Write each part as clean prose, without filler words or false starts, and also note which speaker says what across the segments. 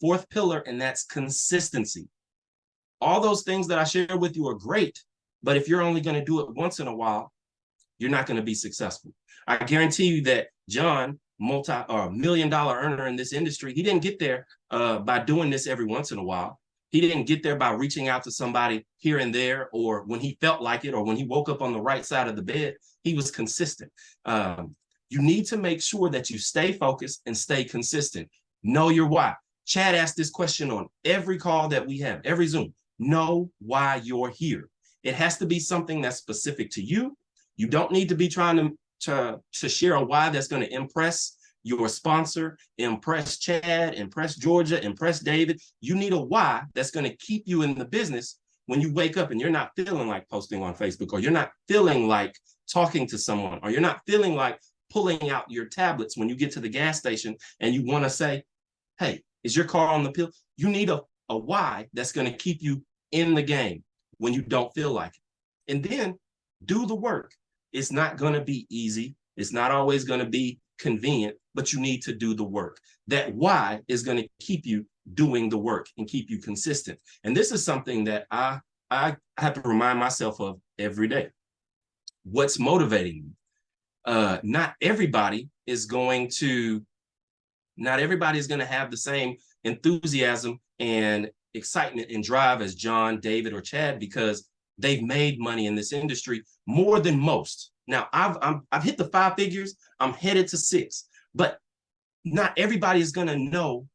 Speaker 1: fourth pillar, and that's consistency. All those things that I share with you are great, but if you're only going to do it once in a while, you're not going to be successful. I guarantee you that John, multi-million-dollar earner in this industry, he didn't get there by doing this every once in a while. He didn't get there by reaching out to somebody here and there, or when he felt like it, or when he woke up on the right side of the bed. He was consistent. You need to make sure that you stay focused and stay consistent. Know your why. Chad asked this question on every call that we have, every Zoom. Know why you're here. It has to be something that's specific to you. You don't need to be trying to share a why that's going to impress your sponsor, impress Chad, impress Georgia, impress David. You need a why that's going to keep you in the business when you wake up and you're not feeling like posting on Facebook, or you're not feeling like talking to someone, or you're not feeling like pulling out your tablets when you get to the gas station and you want to say, hey, is your car on the pill? You need a why that's going to keep you in the game when you don't feel like it. And then do the work. It's not going to be easy. It's not always going to be convenient, but you need to do the work. That why is going to keep you doing the work and keep you consistent. And this is something that I have to remind myself of every day. What's motivating me? Not everybody is going to have the same enthusiasm and excitement and drive as John, David, or Chad, because they've made money in this industry more than most. Now, I've hit the 5 figures. I'm headed to 6, but not everybody is going to know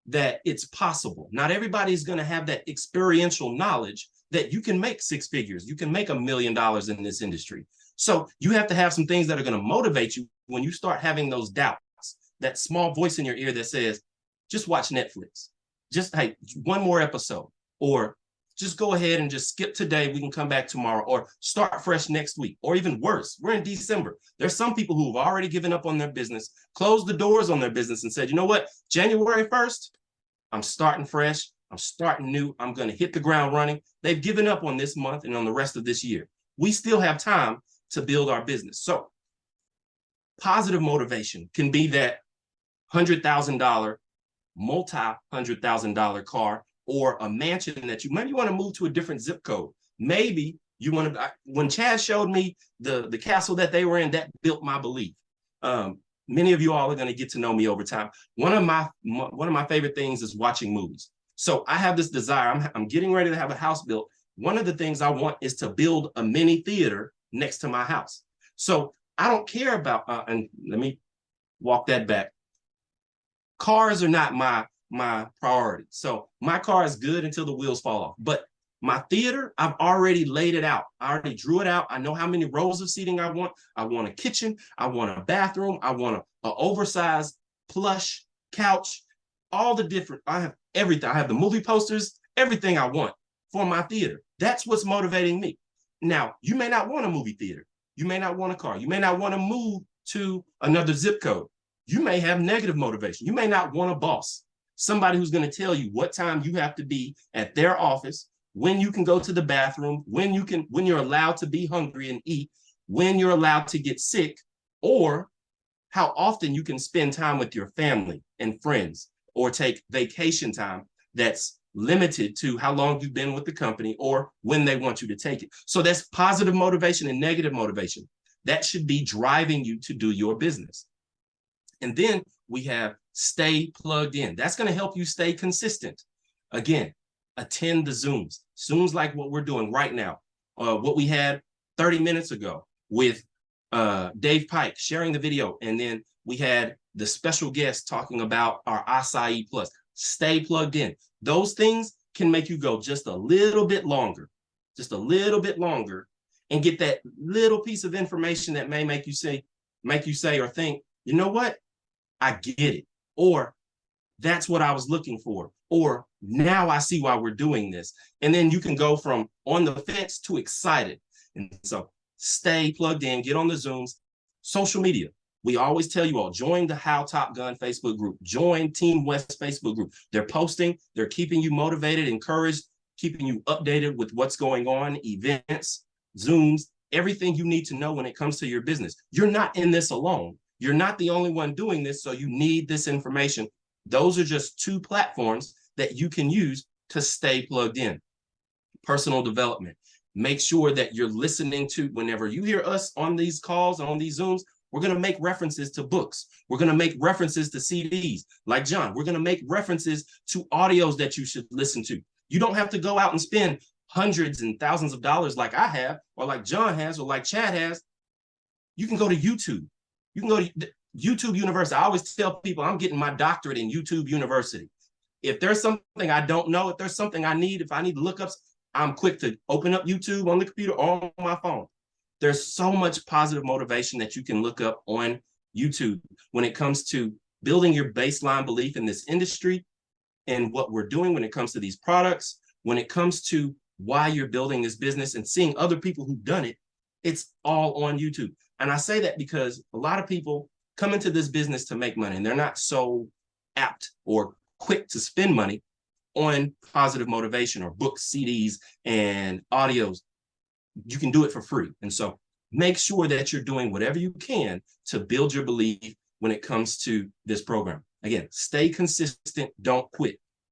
Speaker 1: that it's possible. Not everybody is going to have that experiential knowledge that you can make 6 figures. You can make $1 million in this industry. So you have to have some things that are going to motivate you when you start having those doubts, that small voice in your ear that says, just watch Netflix. Just, hey, one more episode, or just go ahead and just skip today. We can come back tomorrow, or start fresh next week, or even worse. We're in December. There's some people who have already given up on their business, closed the doors on their business and said, you know what, January 1st, I'm starting fresh. I'm starting new. I'm going to hit the ground running. They've given up on this month and on the rest of this year. We still have time to build our business. So positive motivation can be that $100,000, multi-$100,000 car, or a mansion that you maybe want to move to a different zip code. Maybe you want to, when Chad showed me the castle that they were in, that built my belief. Many of you all are going to get to know me over time. One of my favorite things is watching movies. So I have this desire. I'm getting ready to have a house built. One of the things I want is to build a mini theater next to my house. So I don't care about, and let me walk that back. Cars are not my priority. So my car is good until the wheels fall off. But my theater, I've already laid it out. I already drew it out. I know how many rows of seating I want. I want a kitchen. I want a bathroom. I want an oversized plush couch. All the different, I have everything. I have the movie posters, everything I want for my theater. That's what's motivating me. Now, you may not want a movie theater. You may not want a car. You may not want to move to another zip code. You may have negative motivation. You may not want a boss, somebody who's going to tell you what time you have to be at their office, when you can go to the bathroom, when you're allowed to be hungry and eat, when you're allowed to get sick, or how often you can spend time with your family and friends, or take vacation time that's limited to how long you've been with the company or when they want you to take it. So that's positive motivation and negative motivation. That should be driving you to do your business. And then we have stay plugged in. That's going to help you stay consistent. Again, attend the Zooms. Zooms like what we're doing right now. What we had 30 minutes ago with Dave Pike sharing the video. And then we had the special guest talking about our Acai Plus. Stay plugged in. Those things can make you go just a little bit longer, and get that little piece of information that may make you say or think, you know what? I get it. Or that's what I was looking for. Or now I see why we're doing this. And then you can go from on the fence to excited. And so stay plugged in, get on the Zooms, social media. We always tell you all, join the How Top Gun Facebook group, join Team West Facebook group. They're posting, they're keeping you motivated, encouraged, keeping you updated with what's going on, events, Zooms, everything you need to know when it comes to your business. You're not in this alone. You're not the only one doing this, so you need this information Those are just two platforms that you can use to stay plugged in. Personal development. Make sure that you're listening to, whenever you hear us on these calls, on these Zooms, we're going to make references to books. We're going to make references to CDs like John. We're going to make references to audios that you should listen to. You don't have to go out and spend hundreds and thousands of dollars like I have, or like John has, or like Chad has. You can go to YouTube. You can go to YouTube University. I always tell people I'm getting my doctorate in YouTube University. If there's something I don't know, if there's something I need, if I need lookups, I'm quick to open up YouTube on the computer or on my phone. There's so much positive motivation that you can look up on YouTube when it comes to building your baseline belief in this industry and what we're doing when it comes to these products, when it comes to why you're building this business and seeing other people who've done it. It's all on YouTube. And I say that because a lot of people come into this business to make money, and they're not so apt or quick to spend money on positive motivation or books, CDs, and audios. You can do it for free. And so make sure that you're doing whatever you can to build your belief when it comes to this program. Again, stay consistent, don't quit.